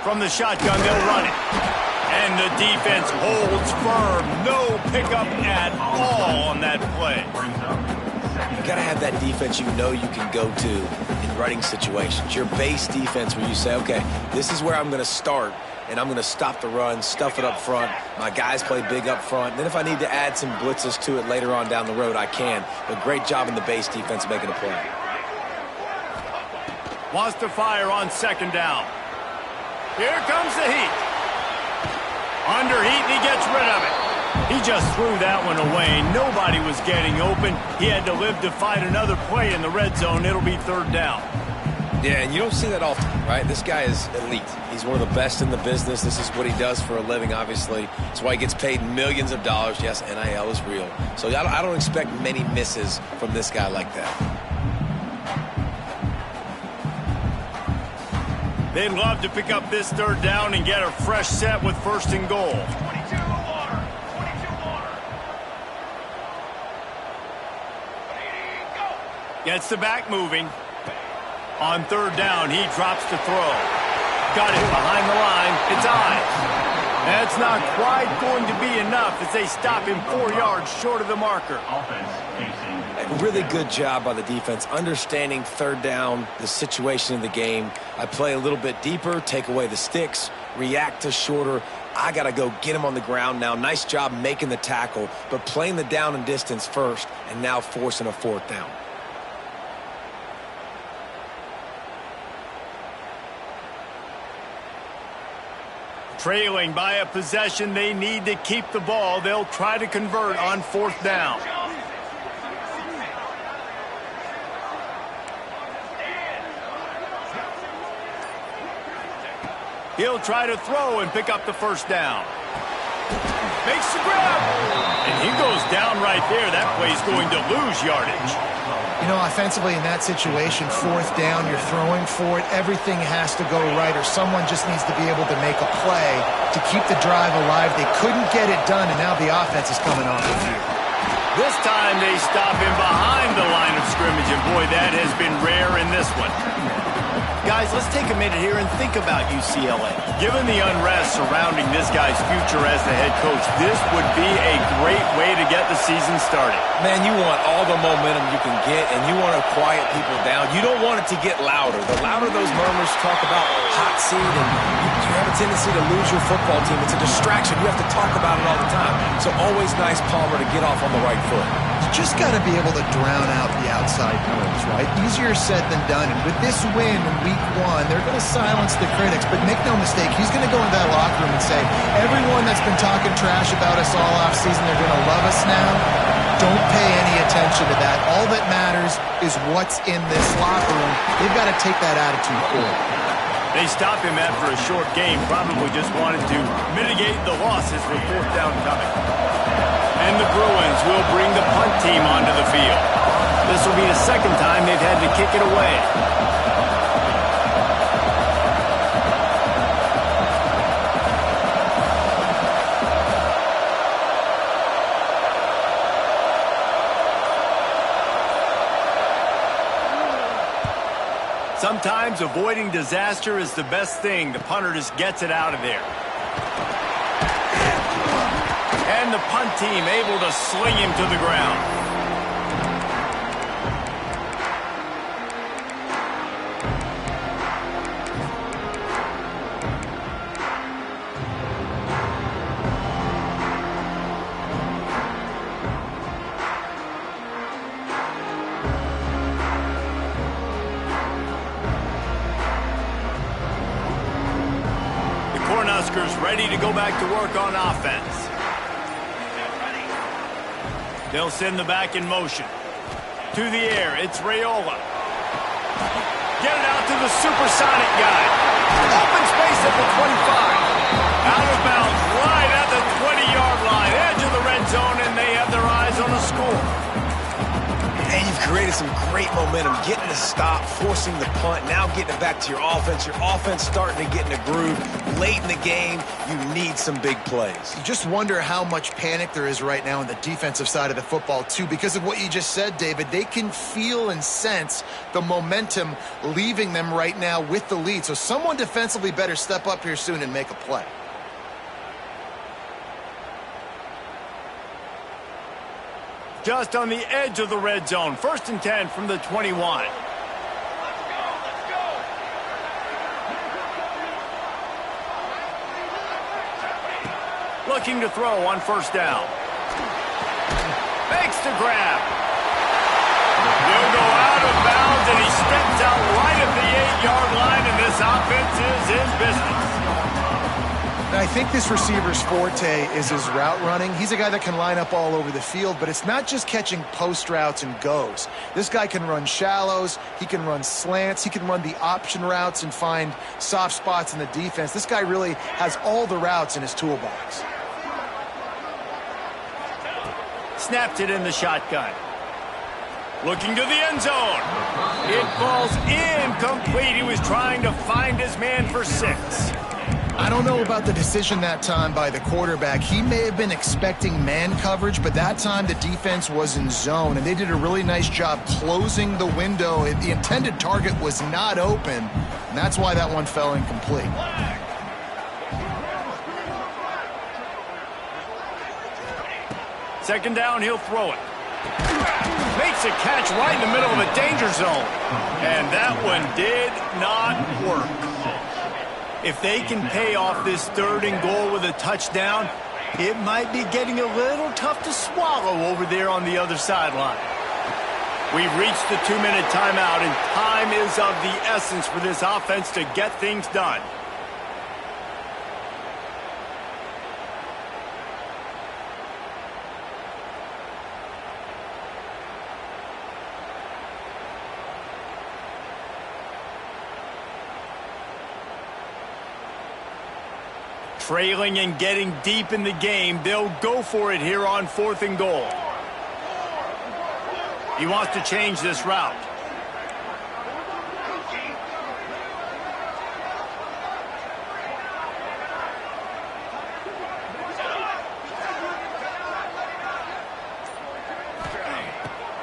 From the shotgun, they'll run it. And the defense holds firm. No pickup at all on that play. You got to have that defense you know you can go to in running situations. Your base defense where you say, okay, this is where I'm going to start, and I'm going to stop the run, stuff it up front. My guys play big up front. Then if I need to add some blitzes to it later on down the road, I can. But great job in the base defense making a play. Wants to fire on second down. Here comes the heat. Under heat, and he gets rid of it. He just threw that one away. Nobody was getting open. He had to live to fight another play in the red zone. It'll be third down. Yeah, and you don't see that often, right? This guy is elite. He's one of the best in the business. This is what he does for a living, obviously. That's why he gets paid millions of dollars. Yes, NIL is real. So I don't expect many misses from this guy like that. They'd love to pick up this third down and get a fresh set with first and goal. 22 water. Gets the back moving. On third down, he drops to throw. Got it behind the line. It's Ives. That's not quite going to be enough as they stop him 4 yards short of the marker. Offense facing. A really good job by the defense, understanding third down, the situation of the game. I play a little bit deeper, take away the sticks, react to shorter. I got to go get him on the ground now. Nice job making the tackle, but playing the down and distance first and now forcing a fourth down. Trailing by a possession, they need to keep the ball. They'll try to convert on fourth down. He'll try to throw and pick up the first down. Makes the grab. And he goes down right there. That play's going to lose yardage. You know, offensively in that situation, fourth down, you're throwing for it. Everything has to go right, or someone just needs to be able to make a play to keep the drive alive. They couldn't get it done, and now the offense is coming off the field. This time they stop him behind the line of scrimmage, and boy, that has been rare in this one. Guys, let's take a minute here and think about UCLA. Given the unrest surrounding this guy's future as the head coach, this would be a great way to get the season started. Man, you want all the momentum you can get, and you want to quiet people down. You don't want it to get louder. The louder those murmurs talk about hot seat, and you have a tendency to lose your football team. It's a distraction. You have to talk about it all the time. So always nice, Palmer, to get off on the right foot. You just got to be able to drown out the outside noise, right? Easier said than done. And with this win in week one, they're going to silence the critics. But make no mistake, he's going to go into that locker room and say, everyone that's been talking trash about us all offseason, they're going to love us now. Don't pay any attention to that. All that matters is what's in this locker room. They've got to take that attitude forward. They stop him after a short game, probably just wanted to mitigate the losses with fourth down coming. And the Bruins will bring the punt team onto the field. This will be the second time they've had to kick it away. Sometimes avoiding disaster is the best thing. The punter just gets it out of there. And the punt team able to sling him to the ground. Cornhuskers ready to go back to work on offense. They'll send the back in motion. To the air, it's Raiola. Get it out to the supersonic guy. Open space at the 25. Out of bounds, right at the 20-yard line. Edge of the red zone, and they have their eyes on the score. And you've created some great momentum, getting the stop, forcing the punt, now getting it back to your offense. Your offense starting to get in a groove. Late in the game, you need some big plays. You just wonder how much panic there is right now on the defensive side of the football, too, because of what you just said, David. They can feel and sense the momentum leaving them right now with the lead. So someone defensively better step up here soon and make a play. just on the edge of the red zone. 1st and 10 from the 21. Looking to throw on 1st down. Makes the grab. He'll go out of bounds, and he steps out right at the 8-yard line, and this offense is in business. I think this receiver's forte is his route running. He's a guy that can line up all over the field, but it's not just catching post routes and goes. This guy can run shallows, he can run slants, he can run the option routes and find soft spots in the defense. This guy really has all the routes in his toolbox. Snapped it in the shotgun. Looking to the end zone. It falls incomplete. He was trying to find his man for 6. I don't know about the decision that time by the quarterback. He may have been expecting man coverage, but that time the defense was in zone, and they did a really nice job closing the window. The intended target was not open, and that's why that one fell incomplete. Second down, he'll throw it. Makes a catch right in the middle of a danger zone. And that one did not work. If they can pay off this 3rd and goal with a touchdown, it might be getting a little tough to swallow over there on the other sideline. We've reached the 2-minute timeout, and time is of the essence for this offense to get things done. Trailing and getting deep in the game, they'll go for it here on 4th and goal. He wants to change this route.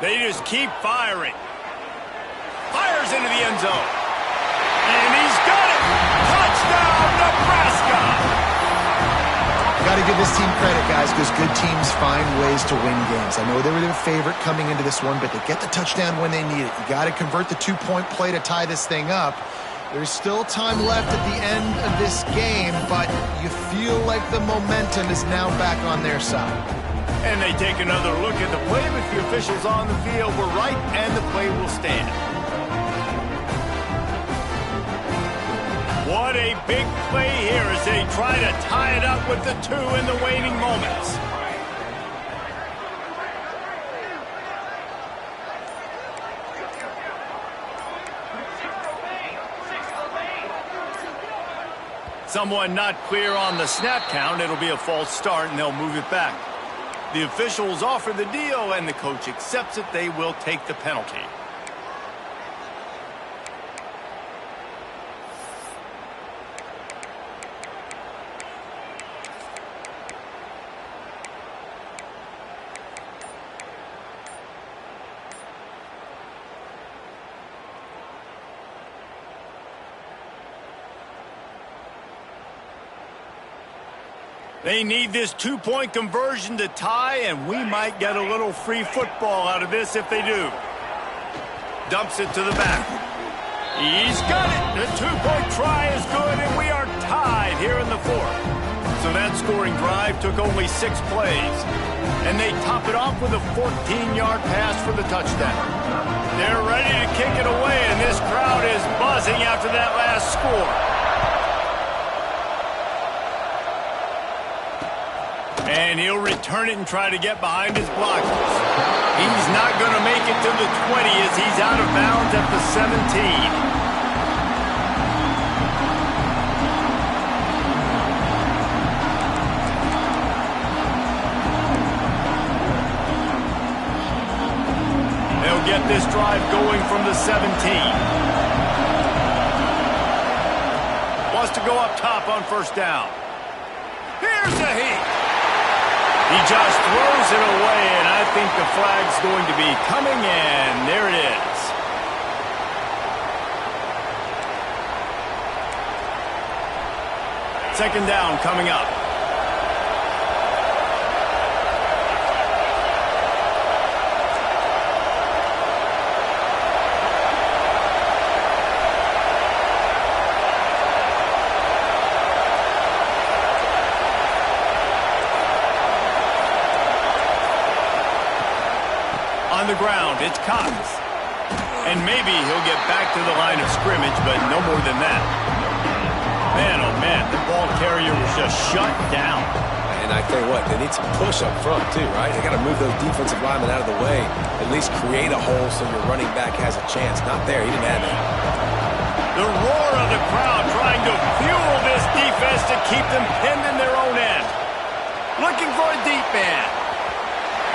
They just keep firing. Fires into the end zone. And he's got it! Touchdown, Nebraska! Got to give this team credit, guys, because good teams find ways to win games. I know they were the favorite coming into this one, but they get the touchdown when they need it. You got to convert the 2-point play to tie this thing up. There's still time left at the end of this game, but you feel like the momentum is now back on their side. And they take another look at the play, but the officials on the field were right, and the play will stand. What a big play here as they try to tie it up with the 2 in the waning moments. Someone not clear on the snap count. It'll be a false start, and they'll move it back. The officials offer the deal, and the coach accepts it. They will take the penalty. They need this 2-point conversion to tie, and we might get a little free football out of this if they do. Dumps it to the back. He's got it. The 2-point try is good, and we are tied here in the 4th. So that scoring drive took only 6 plays. And they top it off with a 14-yard pass for the touchdown. They're ready to kick it away, and this crowd is buzzing after that last score. And he'll return it and try to get behind his blockers. He's not going to make it to the 20 as he's out of bounds at the 17. They'll get this drive going from the 17. Wants to go up top on 1st down. Here's the heat. He just throws it away, and I think the flag's going to be coming in. There it is. Second down coming up. on the ground. It's Cox. And maybe he'll get back to the line of scrimmage, but no more than that. Man, oh man, the ball carrier was just shut down. And I tell you what, they need some push up front too, right? They got to move those defensive linemen out of the way, at least create a hole so your running back has a chance. Not there, he didn't have it. The roar of the crowd trying to fuel this defense to keep them pinned in their own end. Looking for a deep man.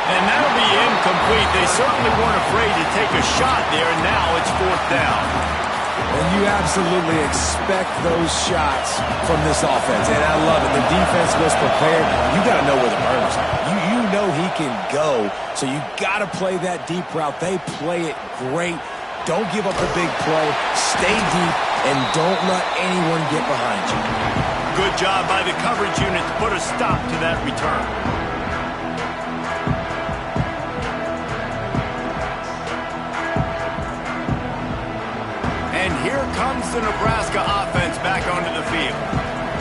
And that'll be incomplete. They certainly weren't afraid to take a shot there, and now it's 4th down. And you absolutely expect those shots from this offense. And I love it. The defense was prepared. You got to know where the burners are. You know he can go, so you got to play that deep route. They play it great. Don't give up the big play. Stay deep, and don't let anyone get behind you. Good job by the coverage unit to put a stop to that return. And here comes the Nebraska offense back onto the field.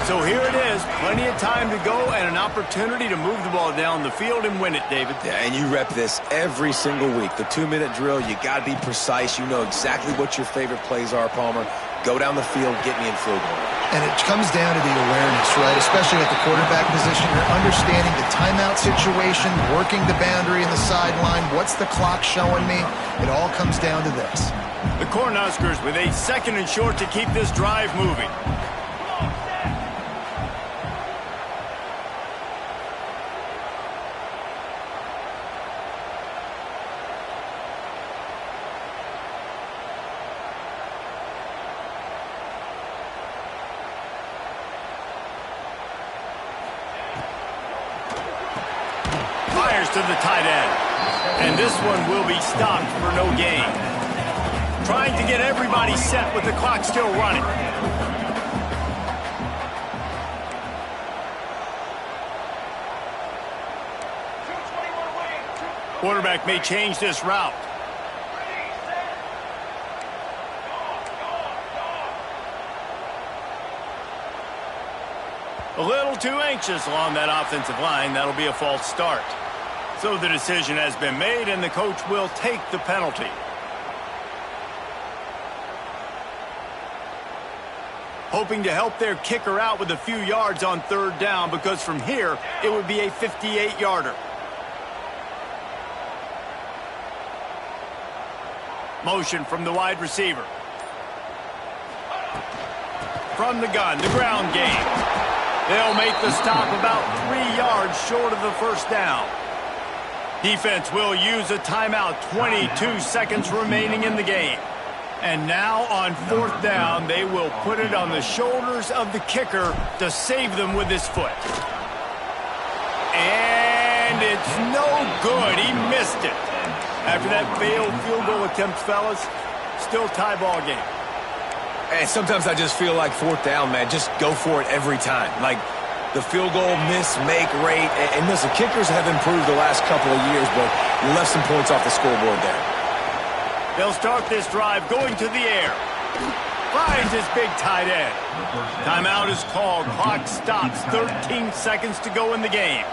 So here it is, plenty of time to go and an opportunity to move the ball down the field and win it, David. Yeah, and you rep this every single week. The 2-minute drill, you got to be precise. You know exactly what your favorite plays are, Palmer. Go down the field, get me in field goal. And it comes down to the awareness, right? Especially at the quarterback position. You're understanding the timeout situation, working the boundary and the sideline. What's the clock showing me? It all comes down to this. The Cornhuskers with a 2nd and short to keep this drive moving. To the tight end. And this one will be stopped for no gain. Trying to get everybody set with the clock still running. Quarterback may change this route. A little too anxious along that offensive line. That'll be a false start. So the decision has been made, and the coach will take the penalty. Hoping to help their kicker out with a few yards on 3rd down, because from here, it would be a 58-yarder. Motion from the wide receiver. From the gun, the ground game. They'll make the stop about 3 yards short of the 1st down. Defense will use a timeout. 22 seconds remaining in the game. And now on 4th down, they will put it on the shoulders of the kicker to save them with his foot. And it's no good. He missed it. After that failed field goal attempt, fellas, still tie ball game. And sometimes I just feel like 4th down, man, just go for it every time. Like, the field goal miss-make rate. And listen, kickers have improved the last couple of years, but you left some points off the scoreboard there. They'll start this drive going to the air. Finds his big tight end. Timeout is called. Clock stops. 13 seconds to go in the game.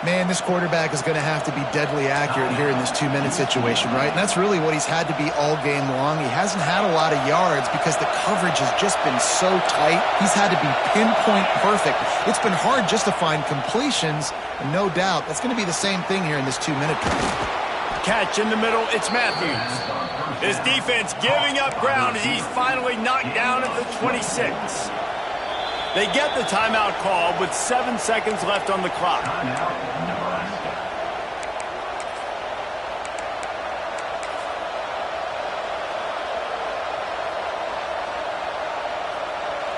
Man, this quarterback is going to have to be deadly accurate here in this 2-minute situation, right? And that's really what he's had to be all game long. He hasn't had a lot of yards because the coverage has just been so tight. He's had to be pinpoint perfect. It's been hard just to find completions, and no doubt that's going to be the same thing here in this 2-minute drill. Catch in the middle, it's Matthews. His defense giving up ground as he's finally knocked down at the 26. They get the timeout call with 7 seconds left on the clock.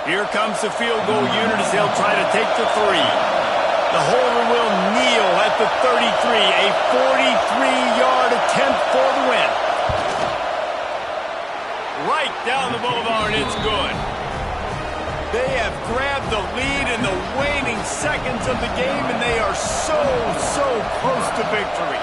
Here comes the field goal unit as they'll try to take the 3. The holder will kneel at the 33. A 43-yard attempt for the win. Right down the boulevard, it's good. They have grabbed the lead in the waning seconds of the game, and they are so close to victory.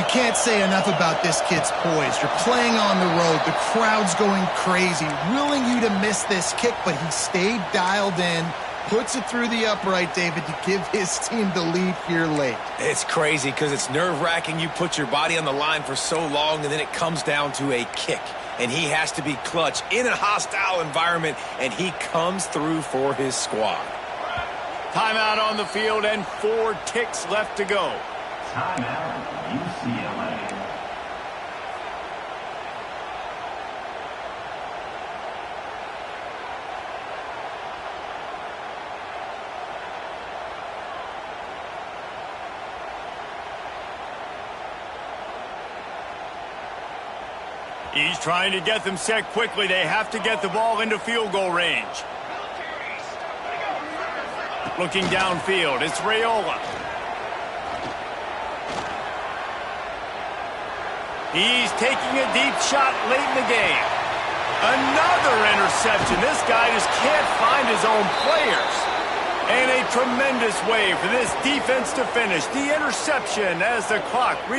You can't say enough about this kid's poise. You're playing on the road. The crowd's going crazy, willing you to miss this kick, but he stayed dialed in, puts it through the upright, David, to give his team the lead here late. It's crazy because it's nerve-wracking. You put your body on the line for so long, and then it comes down to a kick. And he has to be clutch in a hostile environment, and he comes through for his squad. Timeout on the field and 4 ticks left to go. Timeout, UCLA. He's trying to get them set quickly. They have to get the ball into field goal range. Looking downfield, it's Raiola. He's taking a deep shot late in the game. Another interception. This guy just can't find his own players. And a tremendous way for this defense to finish. The interception as the clock